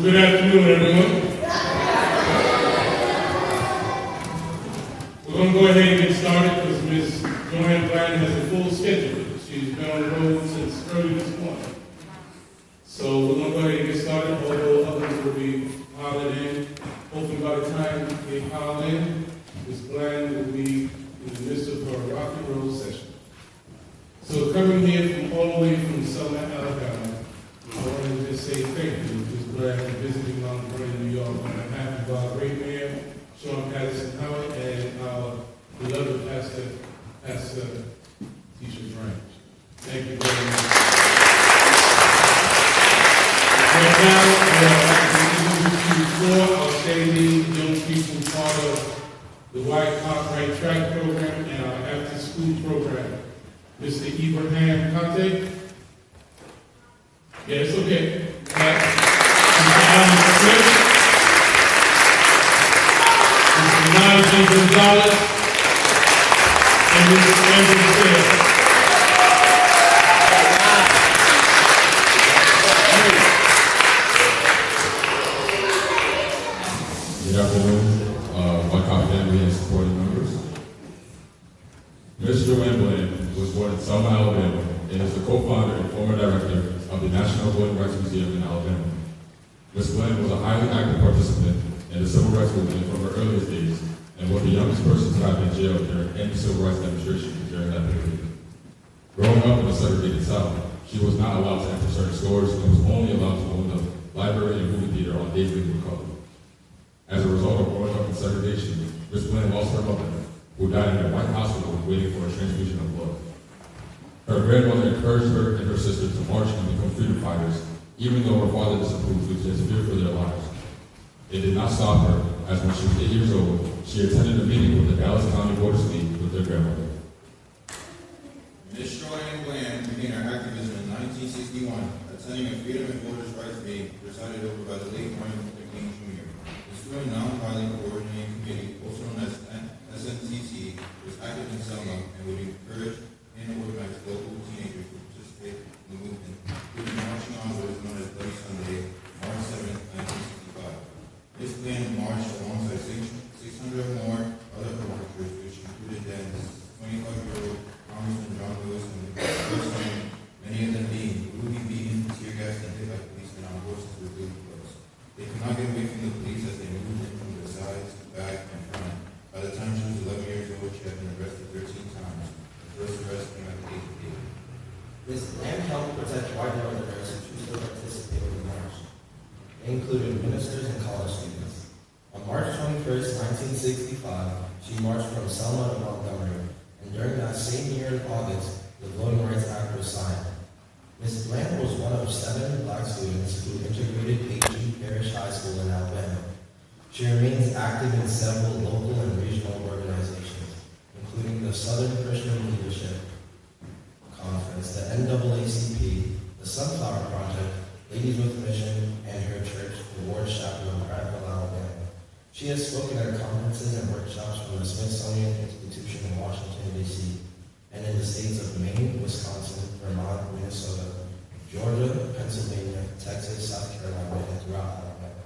Good afternoon, everyone. We're going to go ahead and get started because Ms. JoAnne Bland has a full schedule. She's been on the road since early this morning. So we're going to go ahead and get started, although others will be piling in. Hopefully by the time they pile in, Ms. Bland will be in the midst of her rock and roll session. So coming here from all the way from Selma, Alabama, I want to just say thank you, Ms. Bland, for visiting Mount Vernon, New York, on behalf of our great mayor, Sean Patterson Howard, and our beloved Pastor Tisha Ranch. Thank you very much. Right now, I'd like to introduce you to 4 outstanding young people part of the White Cartwright Track Program and our after-school program. Mr. Ibrahim Conte. Yeah, it's okay. Mr. Alan Smith. Mr. Najee Gonzalez. And Mr. Andrew Sayre. Good afternoon, White Cop family and supporting members. Ms. JoAnne Bland was born in Selma, Alabama, and is the co-founder and former director of the National Voting Rights Museum in Alabama. Ms. Bland was a highly active participant in the civil rights movement from her earliest days, and was the youngest person to have been jailed during any civil rights demonstration during that period. Growing up in the segregated South, she was not allowed to enter certain stores and was only allowed to go in the library and movie theater on days leaving color. As a result of growing up in segregation, Ms. Bland lost her mother, who died in a white hospital waiting for a transfusion of blood. Her grandmother encouraged her and her sister to march and become freedom fighters, even though her father disapproved due to his fear for their lives. It did not stop her, as when she was 8 years old, she attended a meeting with the Dallas County Board of League with her grandmother. Ms. JoAnne Bland began her activism in 1961, attending a Freedom and Voters' Rights meeting presided over by the late Martin Luther King Jr. The Student Nonviolent Coordinating Committee, also known as SNCC, was active in Selma and would encourage and organize local teenagers to participate in the movement, including marching on what is known as Bloody Sunday, March 7, 1965. Ms. Bland marched alongside 600 or more other marchers, which included then 25-year-old Congressman John Lewis and Chris Lane, many of them being brutally beaten, tear gassed, and hit by policemen on horses with blue clothes. They could not get away from the police as they moved in from the sides, back, and front. By the time she was 11 years old, she had been arrested 13 times. The first arrest came at the age of 8. Ms. Bland helped protect white Northerners who chose to participate in the march. They included ministers and college students. On March 21st, 1965, she marched from Selma to Montgomery, and during that same year in August, the Voting Rights Act was signed. Ms. Bland was one of 7 black students who integrated Page Parish High School in Alabama. She remains active in several local and regional organizations, including the Southern Christian Leadership Conference, the NAACP, the Sunflower Project, Ladies with Mission, and her church, the Ward Chapel in Prattville, Alabama. She has spoken at conferences and workshops from the Smithsonian Institution in Washington, D.C., and in the states of Maine, Wisconsin, Vermont, Minnesota, Georgia, Pennsylvania, Texas, South Carolina, and throughout Alabama.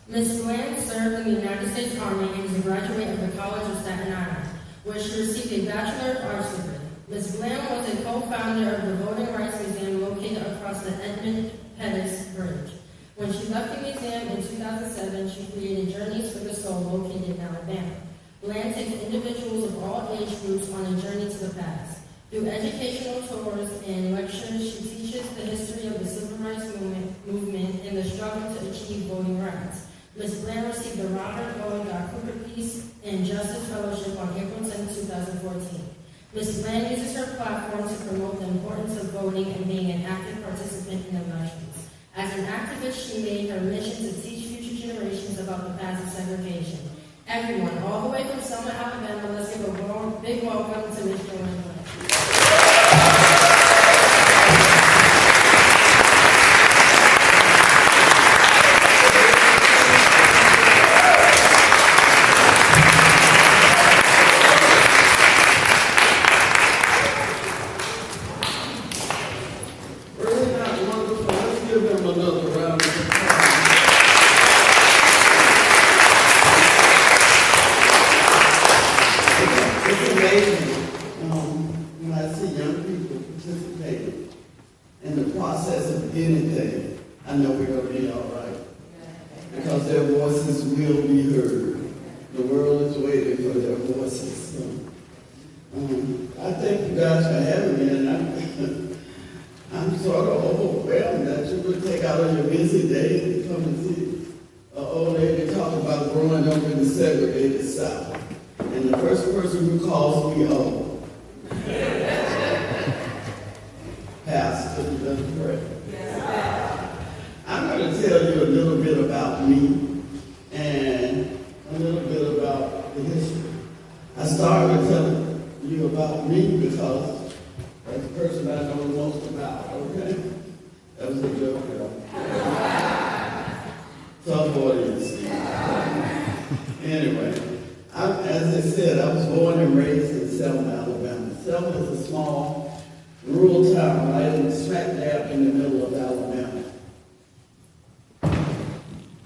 Ms. Bland served in the United States Army and is a graduate of the College of Staten Island, where she received a Bachelor of Arts degree. Ms. Bland was a co-founder of the Voting Rights Museum located across the Edmund Pettus Bridge. When she left the museum in 2007, she created Journeys for the Soul located in Alabama. Bland takes individuals of all age groups on a journey to the past. Through educational tours and lectures, she teaches the history of the civil rights movement and the struggle to achieve voting rights. Ms. Bland received the Robert O. Cooper Peace and Justice Fellowship on April 10, 2014. Ms. Bland uses her platform to promote the importance of voting and being an active participant in elections. As an activist, she made her mission to teach future generations about the past of segregation. Everyone, all the way from Selma, Alabama, let's give a big welcome to Ms. JoAnne Bland. Really not wonderful. Let's give them another round of applause. I thank you guys for having me, and I'm sort of overwhelmed that you would take out of your busy day to come and see an old lady talk about growing up in the segregated South. And the first person who calls me old. Pastor, that's correct. I'm going to tell you a little bit about me and a little bit about the history. I started with telling you about me because that's the person I know the most about, okay? That was a joke, girl. Tough audience. Anyway, as I said, I was born and raised in Selma, Alabama. Selma is a small, rural town right in smack dab in the middle of Alabama.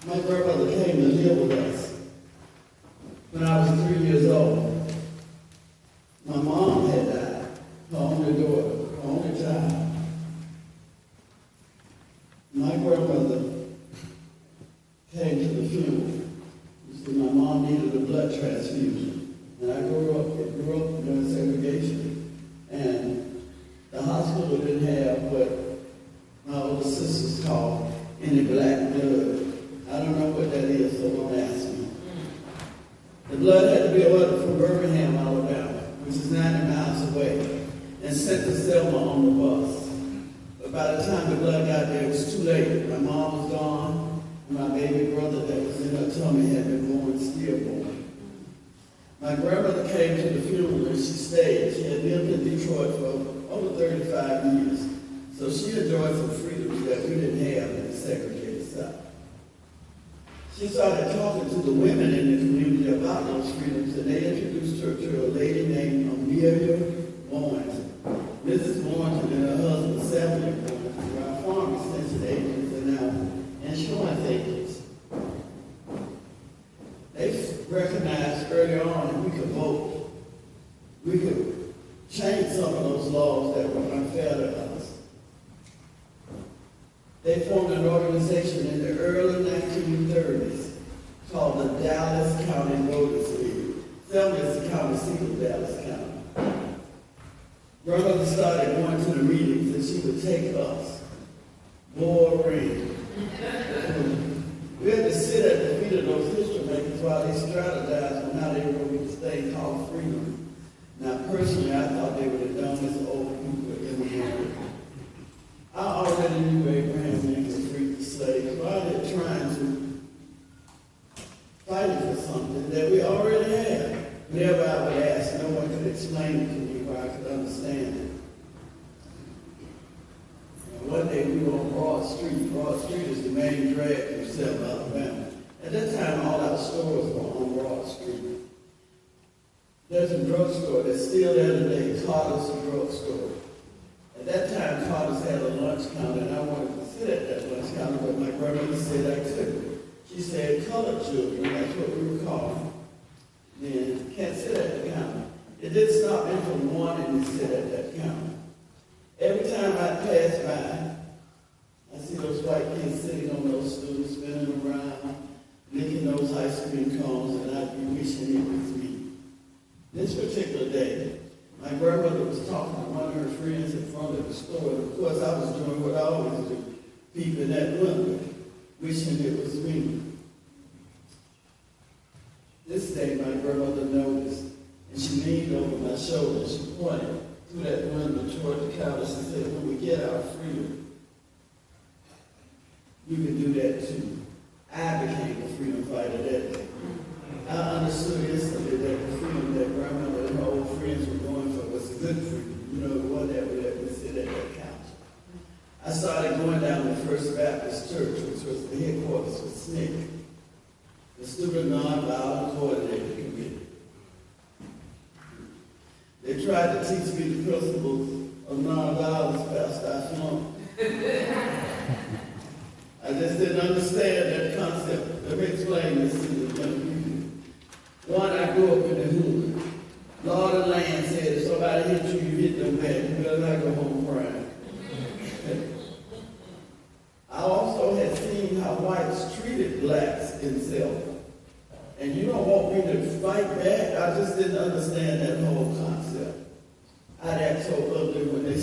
My grandmother came to live with us when I was 3 years old. My mom had died, her only daughter, her only child. My grandmother came to the funeral. You see, my mom needed a blood transfusion. And I grew up during segregation. And the hospital didn't have what my older sisters called any black blood. I don't know what that is, so don't ask me. The blood had to be ordered from Birmingham, Alabama, which is 90 miles away, and sent to Selma on the bus. But by the time the blood got there, it was too late. My mom was gone, and my baby brother that was in her tummy had been born stillborn. My grandmother came to the funeral and she stayed. She had lived in Detroit for over 35 years, so she enjoyed some freedoms that we didn't have in the segregated South. She started talking to the women in the community about those freedoms, and they introduced her to a lady named Amelia Boynton. Mrs. Boynton and her husband, Selma Boynton, were our farm extension agents and now insurance agents. They recognized early on that we could vote. We could change some of those laws that were unfair to us. They formed an organization in the early 1930s called the Dallas County Voters League. Selma is the county seat of Dallas County. Grandmother started going to the meetings and she would take us. Boring. We had to sit at the feet of those history makers while they strategized on how they wrote this thing called freedom. Now, personally, I thought they were the dumbest old people in the world. I already knew Abraham Lincoln freed the slaves. Why are they trying to fight for something that we already had? Whenever I would ask, no one could explain it to me where I could understand it. And one day we were on Broad Street. Broad Street is the main drag through Selma, Alabama. At that time, all our stores were on Broad Street. There's a drugstore that's still there today, Carter's Drugstore. At that time, Carter's had a lunch counter, and I wanted to sit at that lunch counter, but my grandmother said I couldn't. She said, colored children, that's what we were called, then can't sit at the counter. It didn't stop me from wanting to sit at that counter. Every time I pass by, I see those white kids sitting on those stools, spinning around, licking those ice cream cones, and I'd be wishing it was me. This particular day, my grandmother was talking to one of her friends in front of the store, and of course I was doing what I always do, peeping that window, wishing it was me. This day my grandmother noticed, and she leaned over my shoulder, she pointed through that window toward the counter, she said, when we get our freedom, you can do that too. I became a freedom fighter that day. I understood instantly that the freedom that grandmother and her old friends were going for was a good freedom. You know, the one that would let me sit at that couch. I started going down to First Baptist Church, which was the headquarters for SNCC, the Student Nonviolent Coordinating Committee. They tried to teach me the principles of nonviolence, Pastor. I flunked. I just didn't understand that concept. Let me explain this to the young people. One, I grew up in the hood. Law of the land said if somebody hit you, you hit them back. You better not go home crying. I also had seen how whites treated blacks in Selma. And you don't want me to fight back? I just didn't understand that whole concept.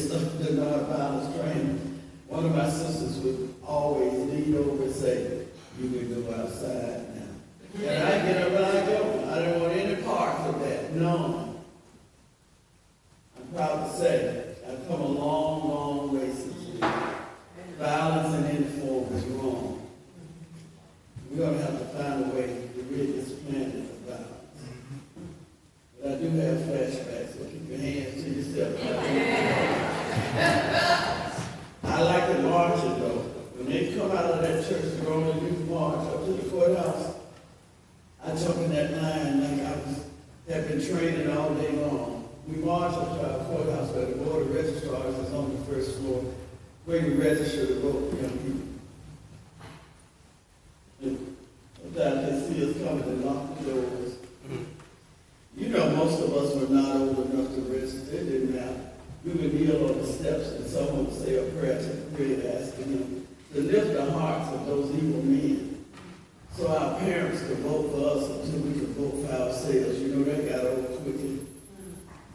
the nonviolence training, one of my sisters would always lean over and say, "You can go outside now." And I get up and I go. I don't want any parts of that. No. I'm proud to say I've come a long, long way since then. Violence in any form is wrong. We're going to have to find a way to rid this planet of violence. But I do have flashbacks, so keep your hands to yourself. I like the marching, though. When they come out of that church to go on the youth march up to the courthouse, I jump in that line like I have been training all day long. We march up to our courthouse where the board of registrars is on the first floor, where you register to vote for young people. Sometimes they see us coming and lock the doors. You know, most of us were not old enough to register. It didn't matter. We would kneel on the steps and someone would say a prayer to the prayer, asking them to lift the hearts of those evil men, so our parents could vote for us until we could vote for ourselves. You know, that got old quickly.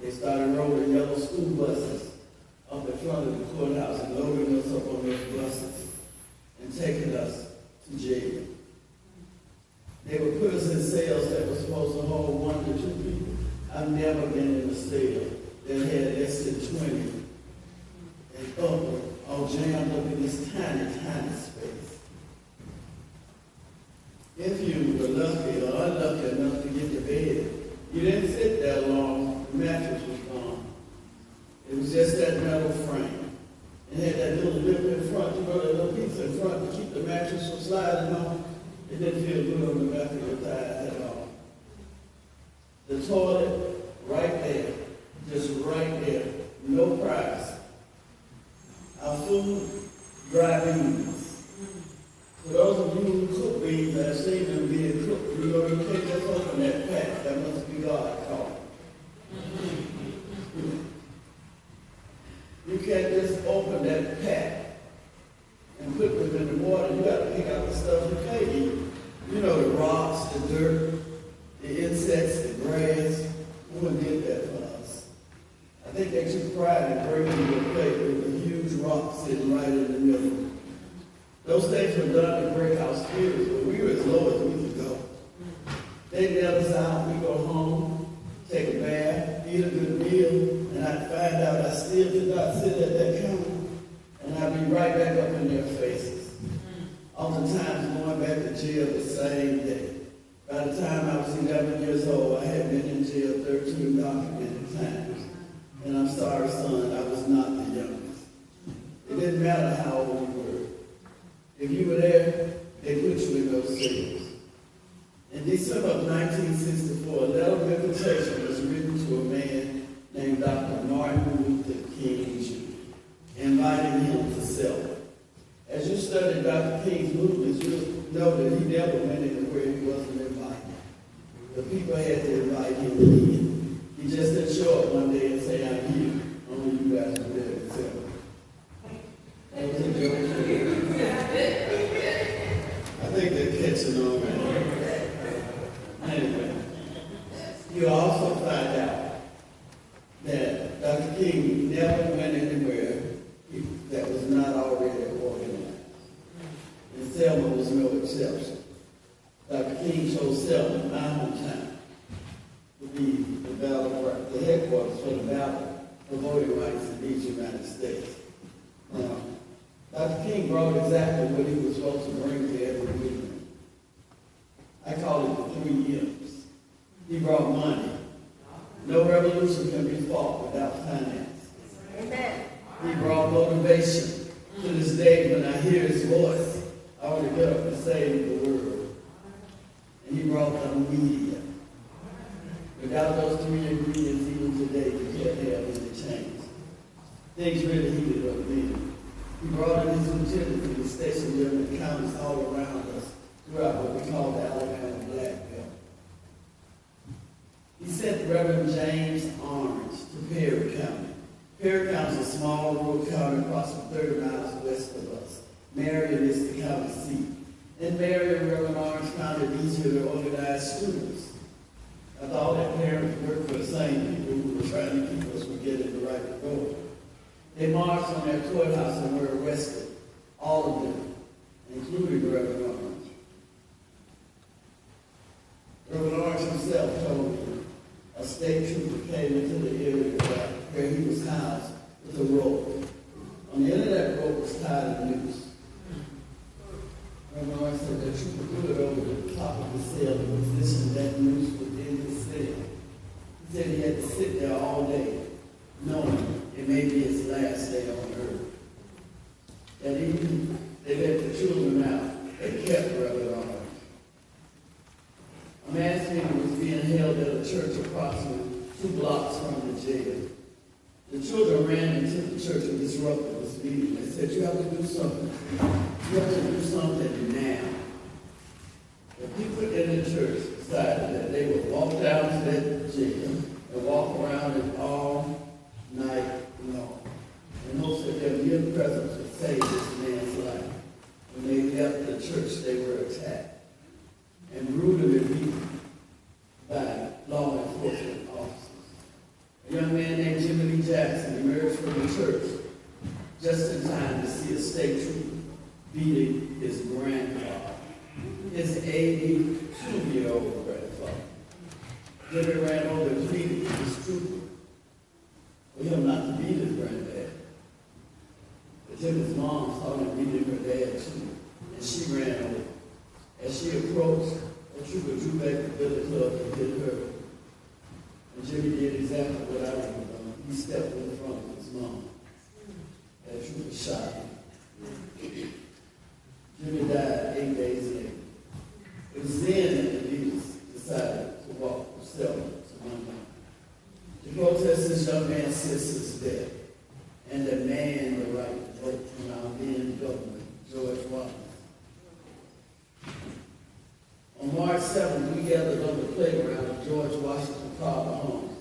They started rolling yellow school buses up in front of the courthouse and loading us up on those buses and taking us to jail. They would put us in cells that were supposed to hold 1 to 2 people. I've never been in a cell that had less than 20 and upward, all jammed up in this tiny, tiny space. If you were lucky or unlucky enough to get to bed, you didn't sit there long. The mattress was gone. It was just that metal frame. It had that little lip in front, you know, that little piece in front to keep the mattress from sliding off. It didn't feel good on the back of your thighs at all. The toilet, right there, just right there, no privacy. Our food, dry beans. For those of you who cook beans, I've seen them being cooked. You know, you can't just open that pack. That must be God calling. You can't just open that pack and put them in the water. You got to pick out the stuff you can't eat. You know, the rocks, the dirt, the insects, the grass. Who did that for us? I think they took pride in bringing you a plate with a huge rock sitting right in the middle. Those things were done to break our spirits, but we were as low as we could go. They let us out, we go home, take a bath, eat a good meal, and I'd find out I still did not sit at that counter, and I'd be right back up in their faces. Oftentimes going back to jail the same day. By the time I was 11 years old, I had been in jail 13 documented times. And I'm sorry, son, I was not the youngest. It didn't matter how old you were. If you were there, they put you in those cells. In December of 1964, a letter of invitation was written to a man named Dr. Martin Luther King Jr., inviting him to Selma. As you study Dr. King's movements, you'll know that he never went anywhere he wasn't invited. The people had to invite him in. He just didn't show up one day and say, "I'm here." Only you guys were there to tell me. That was a joke. I think they're catching on right now. Anyway, you also find out that Dr. King never went anywhere that was not already organized. And Selma was no exception. Dr. King chose Selma, my hometown, to be the headquarters for the battle for voting rights in these United States. Now, Dr. King brought exactly what he was supposed to bring to every meeting. I call it the 3 M's. He brought money. No revolution can be fought without finance. Amen. He brought motivation. To this day, when I hear his voice, I want to get up and save the world. And he brought the media. Without those 3 ingredients, even today, you can't have any change. Things really heated up then. He brought in his lieutenants and he stationed them in counties all around us throughout what we call the Alabama Black Belt. He sent Reverend James Orange to Perry County. Perry County is a small rural county approximately 30 miles west of us. Marion is the county seat. In Marion, Reverend Orange found it easier to organize students. I thought that parents worked for the same people who were trying to keep us from getting the right to vote. They marched on their courthouse and were arrested, all of them, including Reverend Orange. Reverend Orange himself told me a state trooper came into the area where he was housed with a rope. On the end of that rope was tied a noose. Reverend Orange said the trooper put it over the top of the cell and positioned that noose within his cell. He said he had to sit there all day, knowing it may be his last day on earth. That evening, they let the children out. They kept Reverend Orange. A mass meeting was being held at a church approximately 2 blocks from the jail. The children ran into the church and disrupted this meeting. They said, you have to do something. You have to do something now. The people in the church decided that they would walk down to that jail and walk around it all night long. In hopes that their mere presence would save this man's life. When they left the church, they were attacked and brutally beaten by law enforcement officers. A young man named Jimmy Lee Jackson emerged from the church just in time to see a state trooper beating his grandfather, his 82-year-old grandfather. Jimmy ran over and pleaded to this trooper for him not to beat his granddad. But Jimmy's mom saw him beating her dad too, and she ran over. As she approached, a trooper drew back the billy club and hit her. And Jimmy did exactly what I would have done. He stepped in front of his mom. That trooper shot him. Jimmy died 8 days later. It was then that the leaders decided to walk from Selma to Montgomery to protest this young man's sister's death and demand the right to vote from our then governor, George Washington. On March 7th, we gathered on the playground of George Washington Carver Home,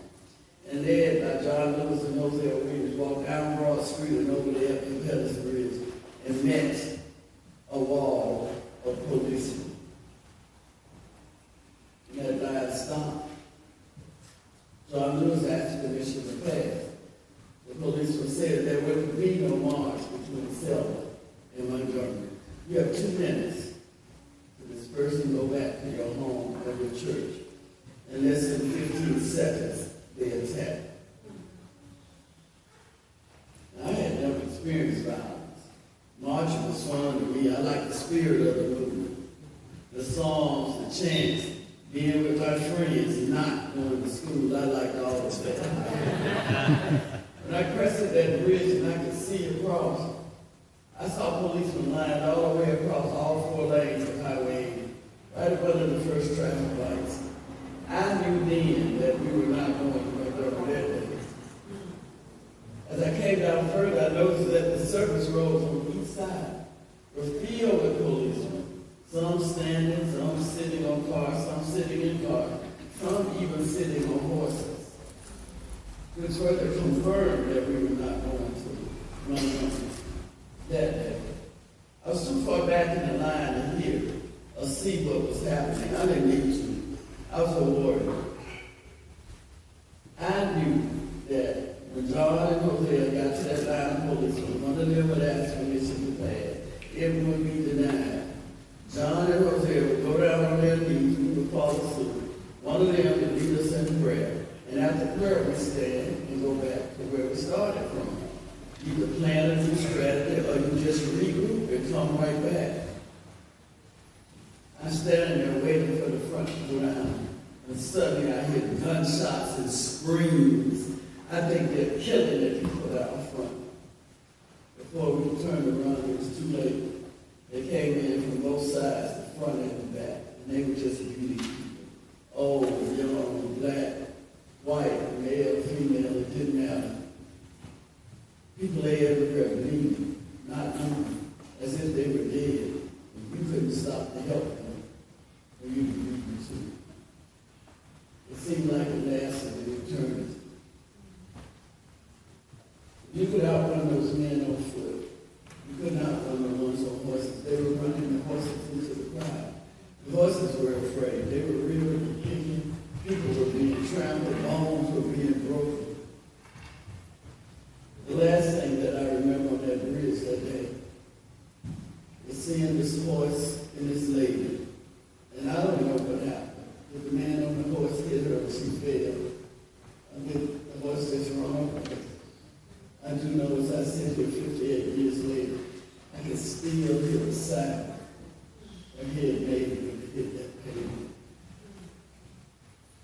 and led by John Lewis and Jose Williams, walked down Broad Street and over the F.M. Pettis Bridge and met a wall of policemen. And that line stopped. John Lewis asked permission to pass. The policeman said there would be no march between Selma and Montgomery. You have 2 minutes. This person go back to your home or your church. In less than 15 seconds, they attack. Now, I had never experienced violence. Marching was fun to me. I like the spirit of the movement. The songs, the chants, being with my friends, not going to school. I liked all of that. When I crested that bridge and I could see across, I saw policemen lined all the way across all 4 lanes of Highway 80, right up under the first traffic lights. I knew then that we were not going to make up that day. As I came down further, I noticed that the service roads on each side were filled with policemen, some standing, some sitting on cars, some sitting in cars, some even sitting on horses, which further confirmed that we were not going to Montgomery that day. I was too far back in the line to hear or see what was happening. I didn't need to. I was a warrior. I knew that when John and Jose got to that line of policemen, one of them would ask permission to pass. It would be denied. John and Jose would go down on their knees, we would follow suit. One of them would lead us in prayer. And after prayer, we'd stand and go back to where we started from. Either plan a new strategy or you just regroup and come right back. I'm standing there waiting for the front to go down, and suddenly I hear gunshots and screams. I think they're killing the people out front. Before we turned around, it was too late. They came in from both sides, the front and the back, and they were just beating people. Old, young, black, white, male, female, it didn't matter. People lay everywhere bleeding, not moving, as if they were dead. And you couldn't stop to help them, or you could beat them too. It seemed like it lasted an eternity. You could outrun those men on foot. You couldn't outrun the ones on horses. They were running the horses into the crowd. The horses were afraid. They were rearing and kicking. People were being trampled. Bones were being broken. The last thing that I remember on that bridge that day is seeing this horse and this lady. And I don't know what happened. If the man on the horse hit her and she fell, I think the horse is wrong. I do know as I sit here 58 years later, I can still hear the sound of head maybe when it hit that pavement.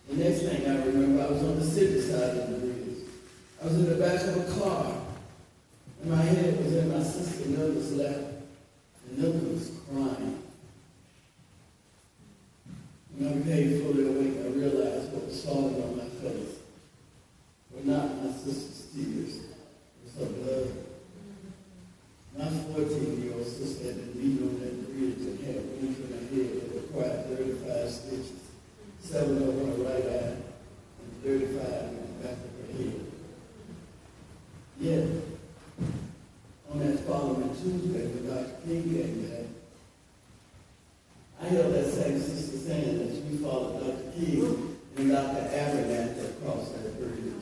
The next thing I remember, I was on the city side of the bridge. I was in the back of a car, and my head was in my sister Nova's lap, and Nova was crying. When I became fully awake, I realized what was falling on my face were not my sister's tears, it was her blood. My 14-year-old sister had been beaten on that bridge and had wounds in her head that required 35 stitches, 7 over her right eye, and 35 in the back of her head. Yet, on that following Tuesday, when Dr. King came back, I held that same sister's hand as we followed Dr. King and Dr. Abernathy across that bridge.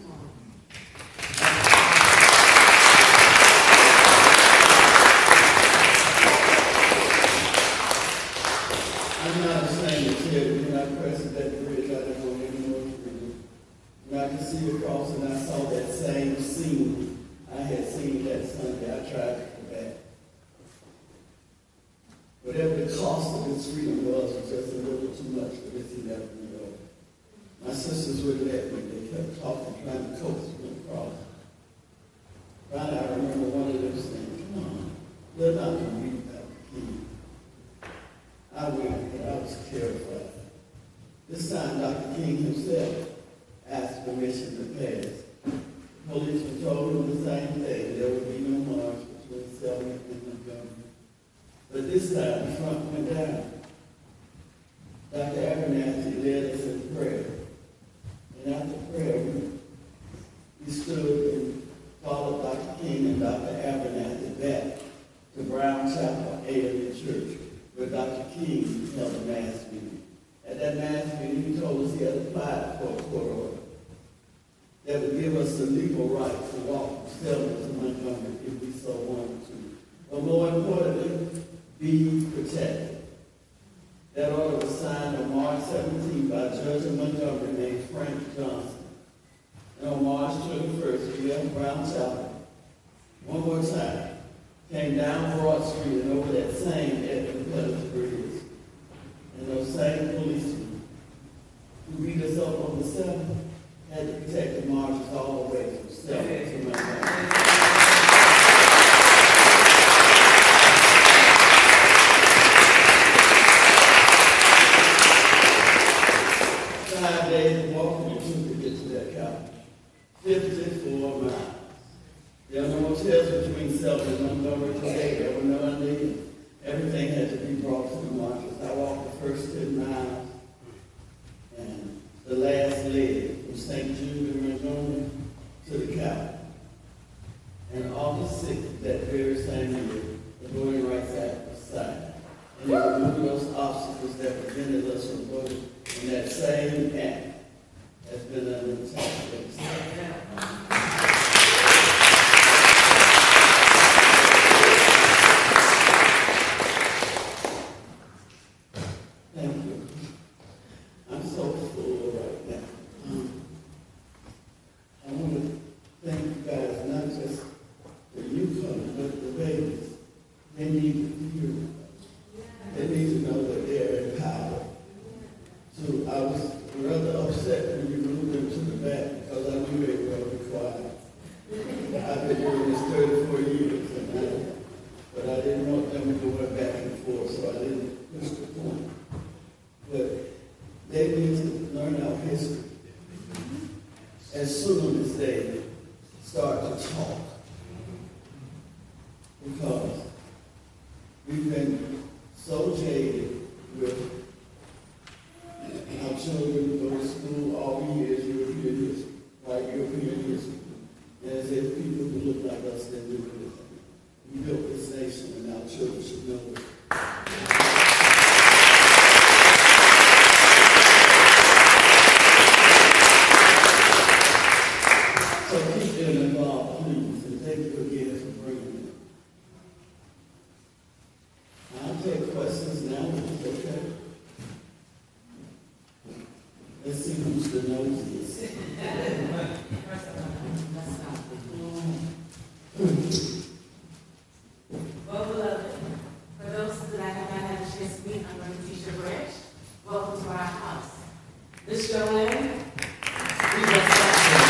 I'm not ashamed to tell you, when I crossed that bridge, I didn't want any more freedom. When I could see across and I saw that same scene I had seen that Sunday, I tried to come back. Whatever the cost of this freedom was just a little too much for this 11-year-old. My sisters wouldn't let me. They kept talking, trying to coax me across. Finally, I remember one of them saying, "Come on, let not read Dr. King." I went, but I was terrified. This time, Dr. King himself asked permission to pass. The policeman told him the same thing. There would be no march between Selma and Montgomery. But this time, the front went down. Dr. Abernathy led us in prayer. And after prayer, we stood and followed Dr. King and Dr. Abernathy back to Brown Chapel AME Church, where Dr. King held a mass meeting. At that mass meeting, he told us he had applied for a court order that would give us the legal right to walk from Selma to Montgomery if we so wanted to. But more importantly, be protected. That order was signed on March 17 by a judge in Montgomery named Frank Johnson. And on March 21st, we left Brown Chapel one more time, came down Broad Street and over that same Edmund Pettus Bridge. And those same policemen who beat us up on the 7th had to protect the marches all the way from Selma to Montgomery. 5 days walking to get to that cabin. 54 miles. There were no hotels between Selma and Montgomery today. There were none needed. Everything had to be brought to the marches. I walked the first 10 miles and the last leg from St. Jude in Montgomery to the cabin. And August 6th, that very same year, the Voting Rights Act was signed. And it removed those obstacles that prevented us from voting. And that same act has been under attack ever since. Thank you. I'm so full right now. I want to thank you guys, not just for you coming, but the babies. They need to hear. They need to know that they're empowered. So I was rather upset when you moved them to the back because I knew they were going to be quiet. I've been doing this 34 years, but I didn't want them going back and forth, so I didn't push the point. But they need to learn our history as soon as they start to talk. Because we've been so jaded with our children go to school all the years, European history, white European history. And as if people who look like us didn't do anything. We built this nation and our children should know it. So keep them involved, please, and take you again for bringing it. I'll take questions now, if it's okay. Let's see who's the nosiest. Well, beloved, for those that I have not had a chance to meet, I'm going to teach your branch. Welcome to our house. Miss JoAnne, we just got here.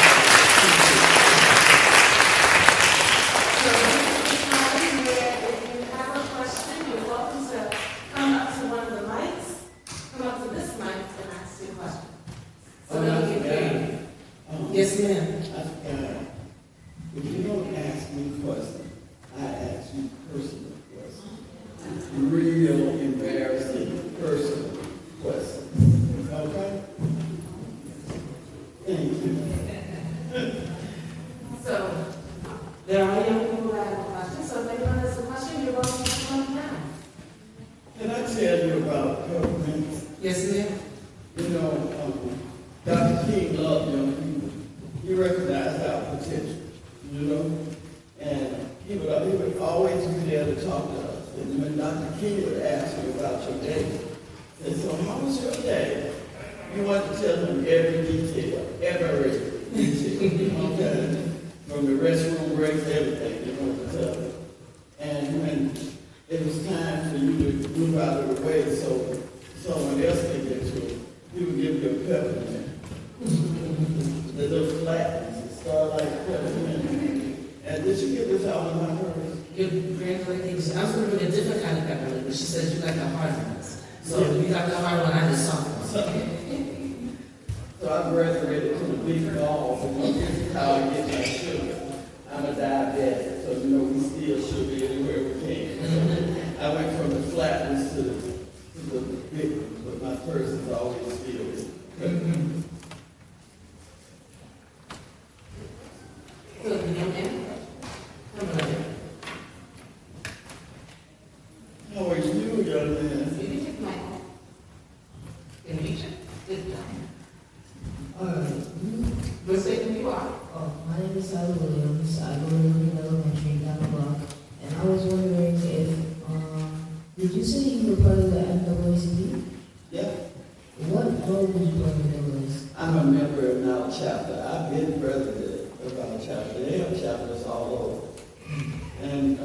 So this is the time where if you have a question, you're welcome to come up to one of the mics, come up to this mic and ask your question. So that we can hear you. Yes, ma'am. I forgot. If you don't ask me questions, I ask you personal questions. Real embarrassing personal questions. Okay? Thank you. So there are young people that have a question, so if anyone has a question, you're welcome to come down. Can I tell you about government? Yes, ma'am. You know, Dr. King loved young people. He recognized our potential, you know? And he would always be there to talk to us. And when Dr. King would ask you about your day, and so how was your day? You want to tell him every detail, okay? From the restroom breaks, everything you want to tell him. And when it was time for you to move out of the way so someone else could get to it, he would give you a peppermint. The little flatness, it started like peppermint. And did you get this out of my purse? Your grandmother thinks, I was going to bring a different kind of peppermint, but she says you like the hard ones. So if you got the hard one, I just soft one. So I graduated to the big balls, and this is how I get my sugar. I'm a diabetic, so you know we steal sugar anywhere we can. I went from the flatness to the big one, but my purse is always filled. So, young man, come on in. How are you, young man? You can take my call. Can you reach it? Good job. We'll say who you are. My name is Sally Williams. I go to Lincoln Elementary down the block. And I was wondering if, did you say you were part of the NAACP? Yeah, What role did you play in the NAACP? I'm a member of our chapter. I've been president of our chapter. They have chapters all over. And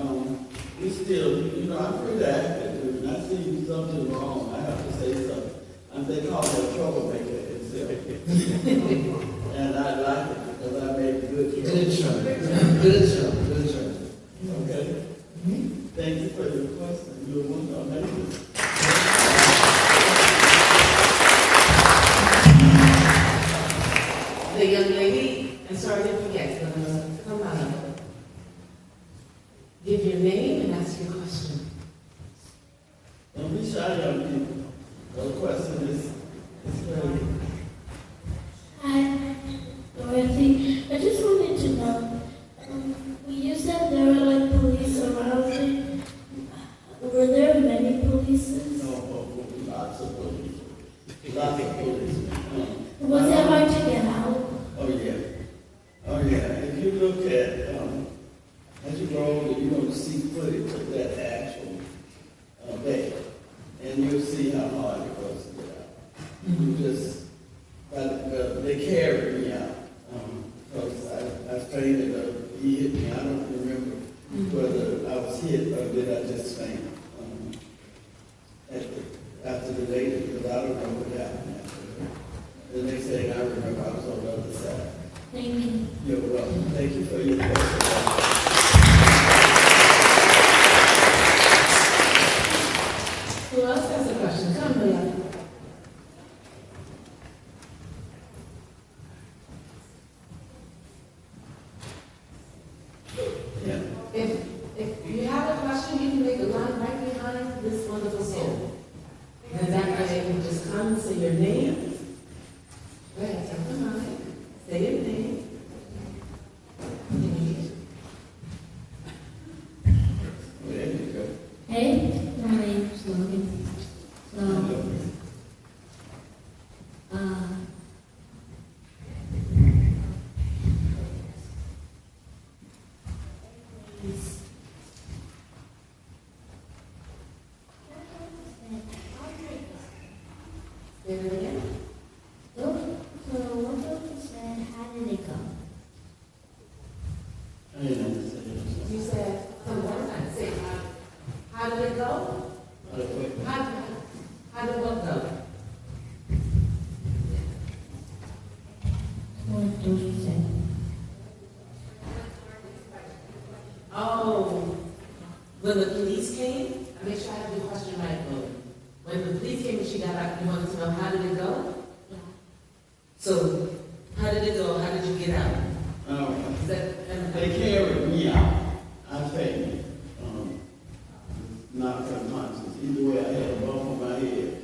we still, you know, I'm pretty active, dude. And I see something wrong, I have to say something. They call me a troublemaker itself. And I like it because I make good trouble. Good job. Okay? Thank you for your question. You're wonderful. The young lady, I'm sorry to forget, come on. Give your name and ask your question. Don't be shy, young people. The question is great. Hi, Dorothy. I just wanted to know, you said there were like police around it. Were there many polices? No, lots of police. Lots of police. Was it hard to get out? Oh, yeah. Oh, yeah. If you look at, as you grow older, you're going to see footage of that actual day. And you'll see how hard it was to get out. You just, they carried me out. Because I fainted, he hit me. I don't remember whether I was hit or did I just faint after the lady, because I don't know what happened after. The next thing I remember, I was on the other side. Thank you. You're welcome. Thank you for your question. Who else has a question? Come, Leah. Yeah. If you have a question, you can make a line right behind this wonderful soul. And that way you just come and say your name. Go ahead, tell them mine. Say your name. There you go. Hey, my name's Logan. So, please. Say it again. So what doctor said, how did it go? I didn't understand. You said, come one time, say, how did it go? How did what go? What doctor said? Oh, when the police came, I make sure I have the question right, though. When the police came and she got out, you wanted to know how did it go? Yeah. So, how did it go? How did you get out? Is that, They carried me out. I fainted. Knocked unconscious. Either way, I had a bump on my head.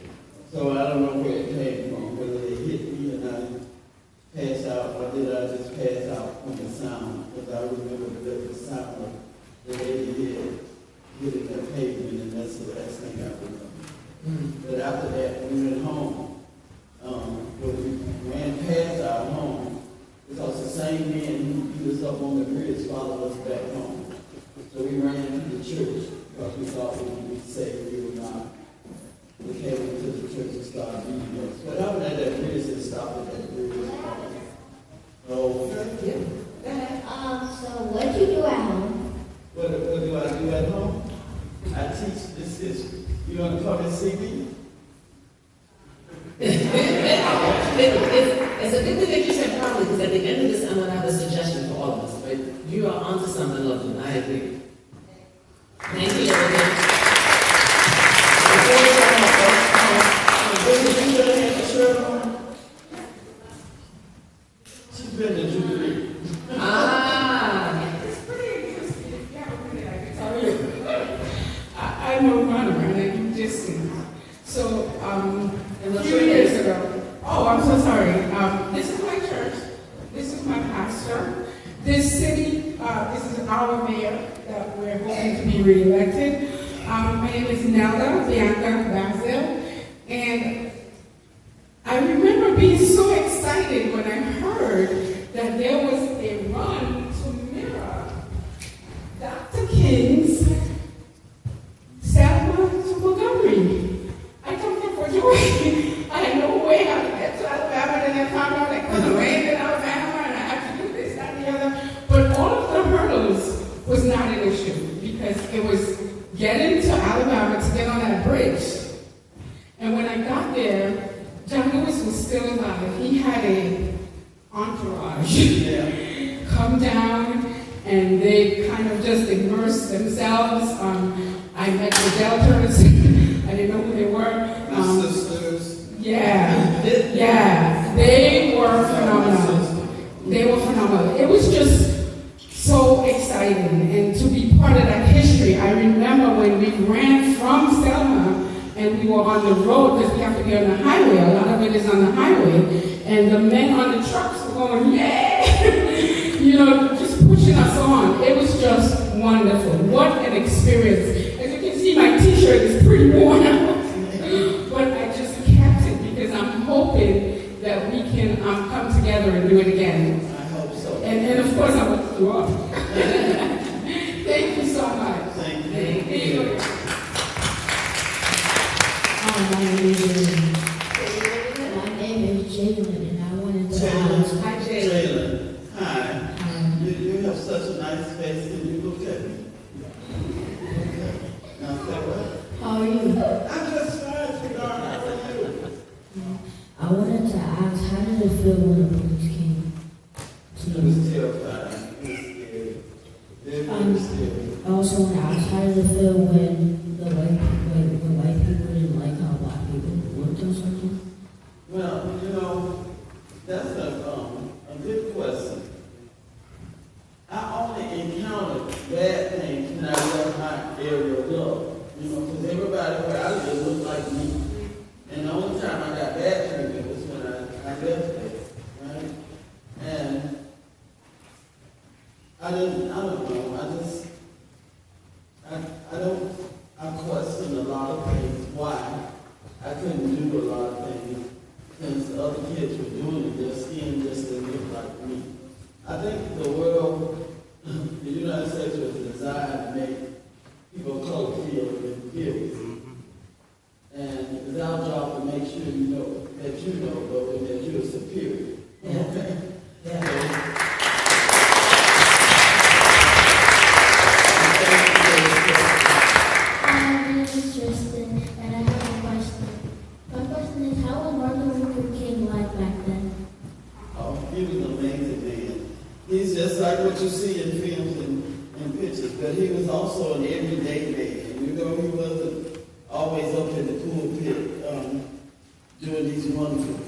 So I don't know where it came from, whether they hit me and I passed out, or did I just pass out from the sound? Because I remember the sound of the lady head hitting that pavement, and that's the last thing I remember. But after that, we went home. When we ran past our home, because the same man who beat us up on the bridge followed us back home. So we ran to the church because we thought we would be safe. We were not. We came into the church and started beating us. What happened at that bridge that stopped at that bridge? Oh, yeah, go ahead. So what did you do at home? what do I do at home? I teach this history. You want to come and see me? It's a good thing that you said probably, because at the end of this, I'm going to have a suggestion for all of us. But you are onto something, lovely. I agree. Thank you, everyone. Before we turn off, Did you have a shirt on? She's been to Jubilee. It's pretty interesting. If you haven't read it, I can tell you. I know Monica, and you just so And a what's few your years name? ago. Oh, I'm so sorry. This is my church. This is my pastor. This city, this is our mayor that we're hoping to be reelected. My name is Nelda Bianca Basil, and I remember being so excited when I heard that there was a run to mirror Dr. King's Selma to Montgomery. I jumped up for joy. I had no way how to get to Alabama, and then I found out I couldn't land in Alabama, and I had to do this, that, and the other. But all of the hurdles was not an issue, because it was getting to Alabama to get on that bridge. And when I got there, John Lewis was still alive. He had a entourage come down, and they kind of just immersed themselves. I met the Delters. I didn't know who they were. My sisters. Yeah, they were phenomenal. They were phenomenal. It was just so exciting, and to be part of that history. I remember when we ran from Selma, and we were on the road, because we have to be on the highway. A lot of it is on the highway. And the men on the trucks were going, yeah! Just pushing us on. It was just wonderful. What an experience. As you can see, my t-shirt is pretty worn out. But I just kept it because I'm hoping that we can come together and do it again. I hope so. And of course, I will you up. Thank you so much. Thank you. Thank you. My name is Jalen, and I wanted to ask. Hi, Jay. Jalen. Hi. You have such a nice face. Can you look at me? Now say what? How are you? I'm just fine, sweetheart. How are you? I wanted to ask, how did it feel when the police came to It was you? terrifying. It was scary. Very scary. I also want to ask, how did it feel when the white people didn't like how black people looked or something? Well, that's a good question. I only encountered bad things when I left my area of love. Because everybody where I live looked like me. And the only time I got bad treatment was when I left there, right? And I don't know, I question a lot of things, why I couldn't do a lot of things, since the other kids were doing it, their skin just didn't look like me. I think the world, United States was designed to make people of color feel inferior. And it's our job to make sure you know, though, and that you're superior. Okay? Yeah. My name is Tristan, and I have a question. My question is, how was Martin Luther King like back then? Oh, he was an amazing man. He's just like what you see in films and pictures, but he was also an everyday man. You know, he wasn't always up in the pulpit doing these wonderful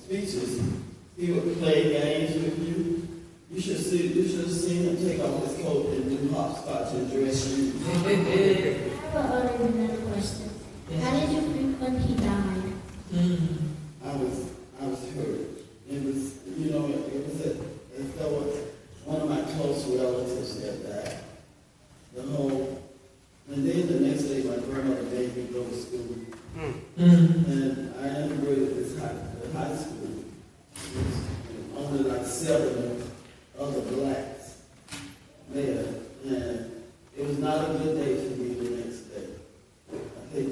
speeches. He would play games with you. You should have seen him take off his coat and do hopscotch and dress you. I have another question. How did you feel when he died? I was hurt. It was, you know, it was as though one of my close relatives had died. And then the next day, my grandmother made me go to school. And I integrated this high school. Only like 7 other blacks there. And it was not a good day for me the next day. I think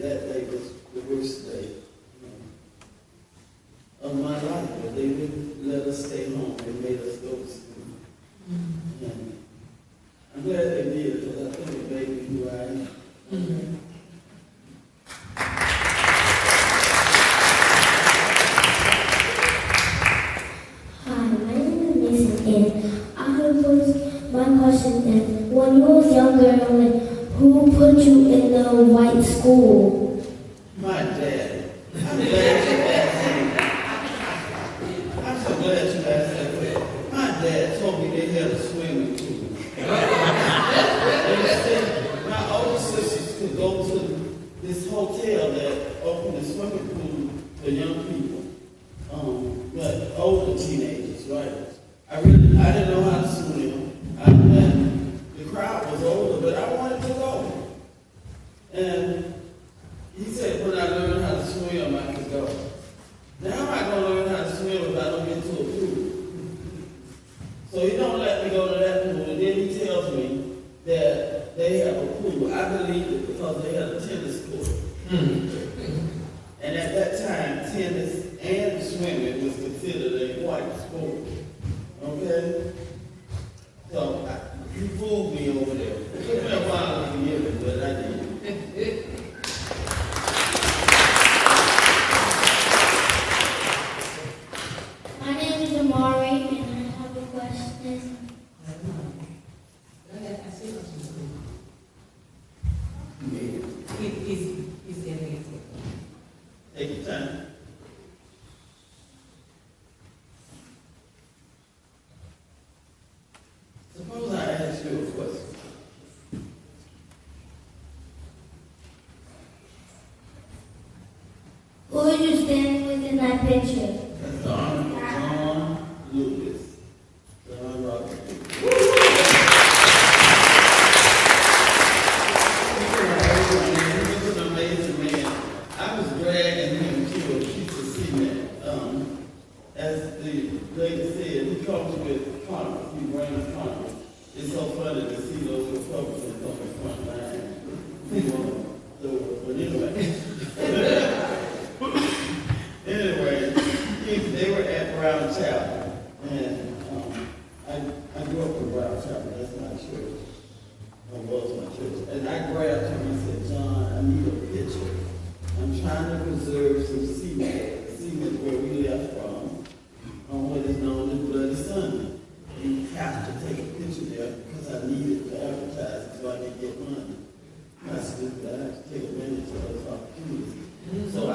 that day was the worst day of my life, but they wouldn't let us stay home. They made us go to school. And I'm glad they did, because I think it made me who I am. Hi, my name is Mason, and my question is, when you was younger, who put you in the white school? My dad. I'm glad you asked me. I'm so glad you asked that question. My dad told me they had a swimming pool. And said my older sisters could go to this hotel that opened a swimming pool for young people, but older teenagers, right? I didn't know how to swim. The crowd was older, but I wanted to go. And he said, when I learned how to swim, I could go. Now I'm not going to learn how to swim if I don't get to a pool. So he don't let me go to that pool, and then he tells me that they have a pool. I believe it because they had a tennis court. And at that time, tennis and swimming was considered a white sport. Okay? So he fooled me over there. It took me a while to forgive him, but I did. My name is Amari, and I have a question. He's getting it. Take your time. Suppose I ask you a question. Who are you standing with in that picture? That's John Lucas. John Robert. He was an amazing man. I was dragging him to a piece of cement. As the lady said, he comes with Congress. He brings Congress. It's so funny to see those Republicans on the front line. But anyway. Anyway, they were at Brown Chapel. And I grew up in Brown Chapel. That's my church. Or was my church. And I grabbed him and said, John, I need a picture. I'm trying to preserve some cement where we left from on what is known as Bloody Sunday. You have to take a picture there because I need it for advertising so I can get money. I said, I have to take advantage of those opportunities. So I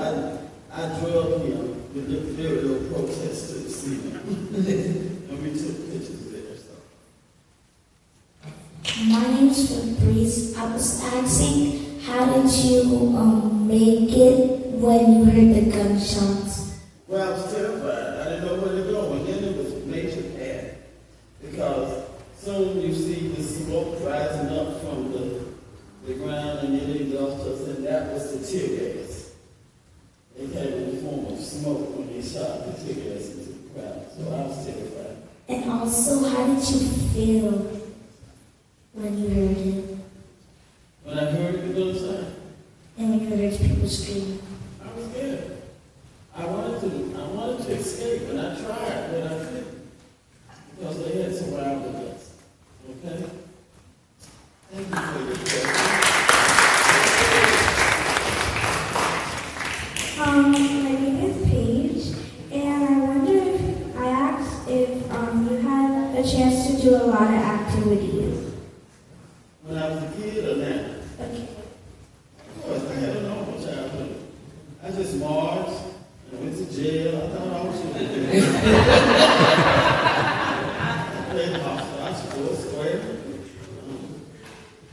drove him with the very little protest to the cement. And we took pictures there. So. My name is Fabrice. I was asking, how did you make it when you heard the gunshots? Well, I was terrified. I didn't know where to go. And then it was major panic. Because soon you see the smoke rising up from the ground and it engulfed us, and that was the tear gas. It came in the form of smoke when they shot the tear gas into the crowd. So I was terrified. And So how did you feel when you heard it? When I heard it the other side, And when you heard people screaming? I was scared. I wanted to escape, and I tried, but I couldn't. Because they had surrounded us. Okay? Thank you for your question. My name is Paige, and I wonder if I asked if you had a chance to do a lot of activities. When I was a kid or now? Okay. Of course, I had a normal childhood. I just marched, I went to jail. I thought I was shooting. I played hopscotch, sports square.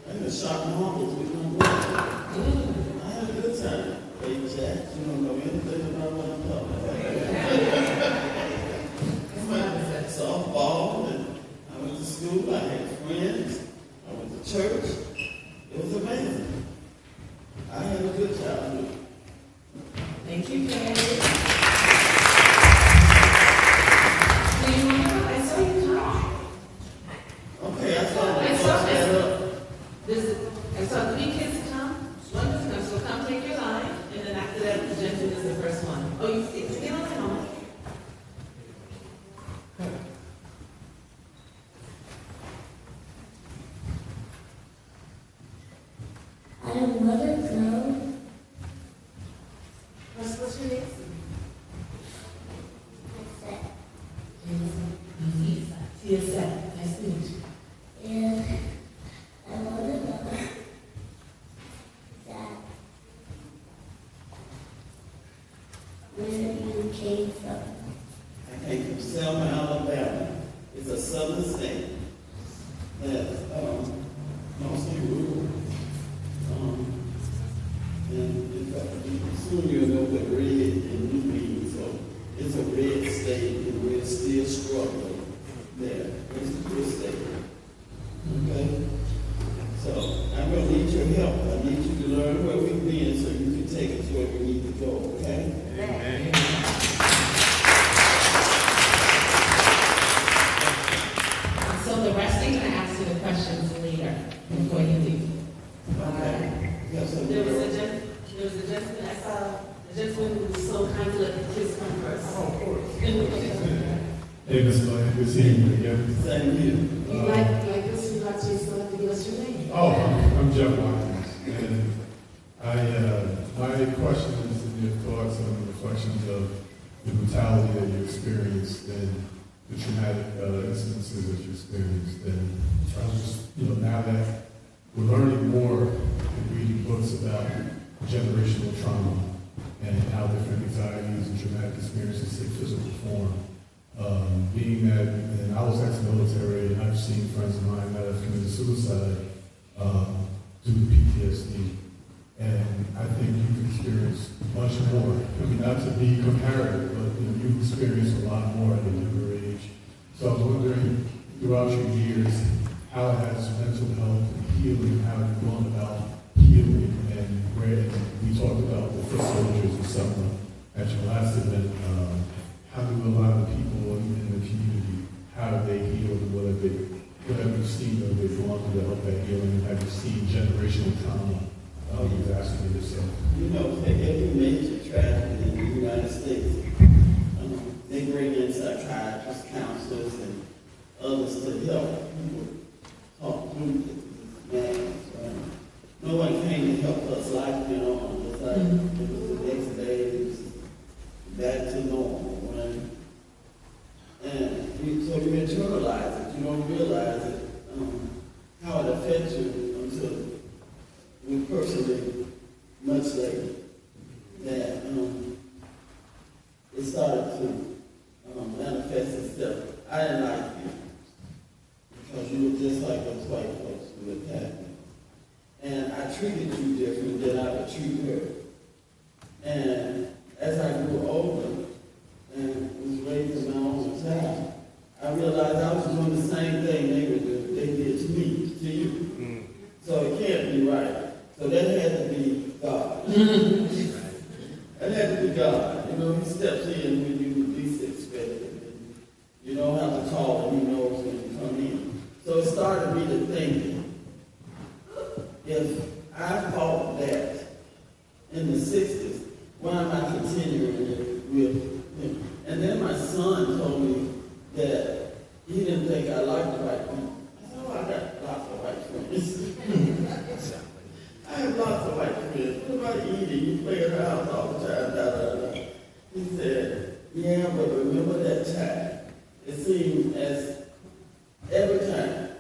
I even shot marbles with my brother. I had a good time. Played jacks. You don't know anything about what I'm talking about. Softball, and I went to school. I had friends. I went to church. It was amazing. I had a good childhood. Thank you, Karen. Do you remember? I saw you come. Okay, I saw I that. saw That this. up. I saw 3 kids come. One was come, so come take your line, and then after that, the gentleman is the first one. Oh, you see, get on the helmet. I have another girl. What's your name? Yes, nice to meet you. And I want to know that where you came from. I came from Selma, Alabama. It's a southern state that's mostly rural. And in fact, soon you'll know what red and blue means. So it's a red state, and we're still struggling there. It's a good state. Okay? So I'm going to need your help. I need you to learn where we've been so you can take us where we need to go, okay? So the rest are going to ask you the questions later before you leave. Okay. Yes, sir. There was a gentleman, I saw, the gentleman who was so kind to let the kids come first. Oh, of course. Hey, Ms. Bland, good seeing you again. Same here. You'd like us, you'd like to still have to give us your name. Oh, I'm Jeff Watkins, and my question is in your thoughts on the reflections of the brutality that you experienced and the traumatic incidences that you experienced. And I was just, now that we're learning more and reading books about generational trauma and how different anxieties and traumatic experiences take physical form. Being that, and I was ex-military, and I've seen friends of mine that have committed suicide due to PTSD. And I think you've experienced much more. I mean, not to be comparative, but you've experienced a lot more at a younger age. So I was wondering, throughout your years, how has mental health and healing, how you've gone about healing, and where we talked about the foot soldiers of Selma at your last event. How do a lot of people in the community, how have they healed, and what have you seen that they've gone through to help that healing, and have you seen generational trauma? You've asked me yourself. You know, for every major tragedy in the United States, they bring in psychiatrists, counselors, and others to help people talk through this. No one came to help us. Life went on. It's like it was the next day. It was back to normal, right? And so you internalize it. You don't realize it, how it affects you until we personally, much later, that it started to manifest itself. I didn't like you because you were just like those white folks who attacked me. And I treated you different than I would treat her. And as I grew older and was raising my own child, I realized I was doing the same thing they were doing. They did to me, to you. So it can't be right. So that had to be God. That had to be God. He steps in when you least expect it. You don't have to call him. He knows it started me to thinking, if I fought that in the 60s, why am I continuing it with him? And then my son told me that he didn't think I liked white people. I said, oh, I got lots of white friends. I have lots of white friends. What about eating? You play around all the time, da, da, da. He said, yeah, but remember that time? It seemed as every time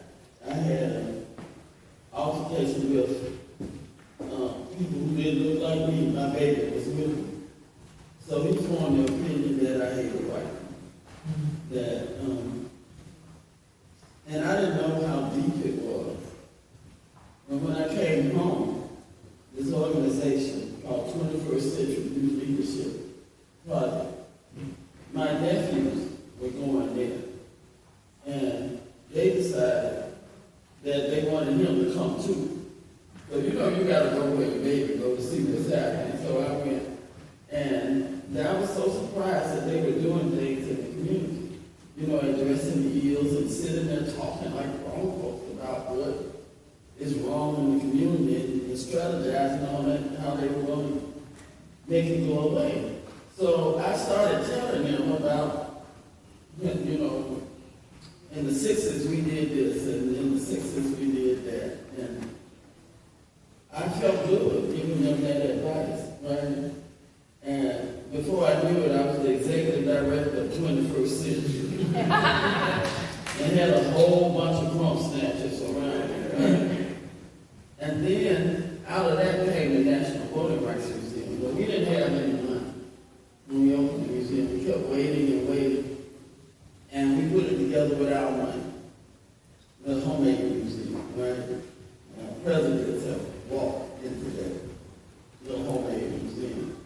I had an altercation with people who didn't look like me, my baby was with me. So he formed the opinion that I hated white people. That, and I didn't know how deep it was. And when I came home, this organization called 21st Century Youth Leadership Project, my nephews were going there. And they decided that they wanted him to come too. So you know you gotta go where your baby go to see what's happening. So I went. And I was so surprised that they were doing things in the community. You know, addressing the ills and sitting there talking like grown folks about what is wrong in the community and strategizing on it, how they were going to make it go away. So I started telling them about, you know, in the 60s we did this, and in the 60s we did that. And I felt good giving them that advice, right? And before I knew it, I was the executive director of 21st Century. And had a whole bunch of crump snatchers around me, right? And then out of that came the National Voting Rights Museum. But we didn't have any money when we opened the museum. We kept waiting and waiting. And we put it together without money. The homemade museum, right? Presidents have walked into that little homemade museum.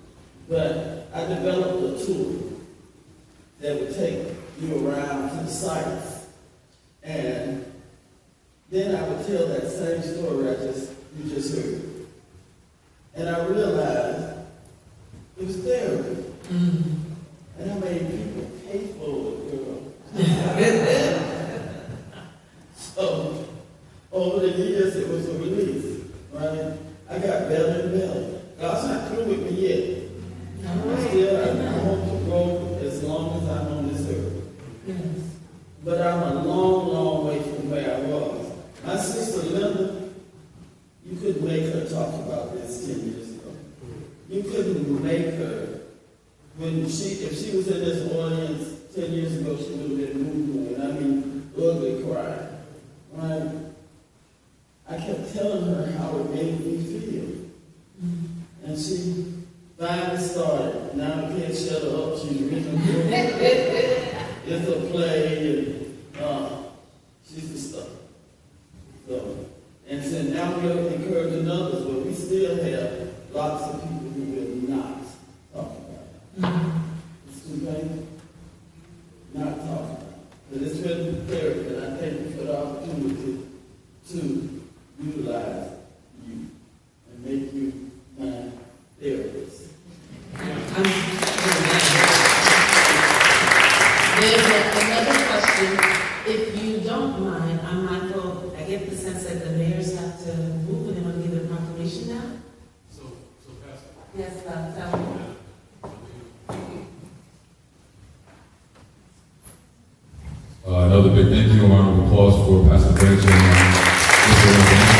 But I developed a tool that would take you around to the sites. And then I would tell that same story you just heard. And I realized it was therapy. Mm-hmm. And I made people pay for it, girl. So over the years it was a release, right? I got better and better. God's not through with me yet. Still, I hope to grow as long as I'm on this earth. Yes. But I'm a long, long way from where I was. My sister Linda, you couldn't make her talk about this 10 years ago. You couldn't make her, if she was in this audience 10 years ago, she would have been moving, I mean, ugly crying, right? I kept telling her how it made me feel. And she finally started. Now I can't shut her up. She's written it's a play, and she's the stuff. So, and so now we're encouraging others, but we still have lots of people who will not talk about it. It's too painful. Not talk about it. But it's been therapy, and I thank you for the opportunity to utilize you and make you my therapist. There's another question. If you don't mind, I'm mindful, I get the sense that the mayors have to move, and they're going to give a proclamation now. So Pastor. Yes, Selma. Another big thank you, a round of applause for Pastor Branch and Mr. Bland.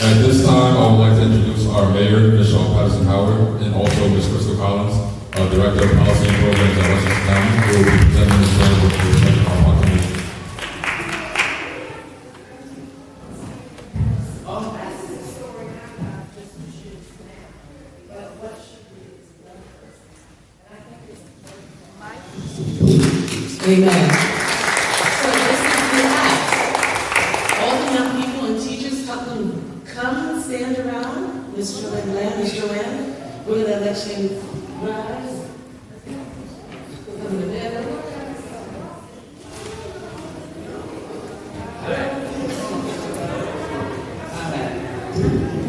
At this time, I would like to introduce our mayor, Ms. Shawn Patterson Howard, and also Ms. Crystal Collins, Director of Policy and Programs at Washington County, who will be presenting this plan with the presentation of our committee. Amen. So this is the act. All the young people and teachers come and stand around. Ms. JoAnne Bland, Ms. JoAnne, we're going to let you rise. Come together. Thank you.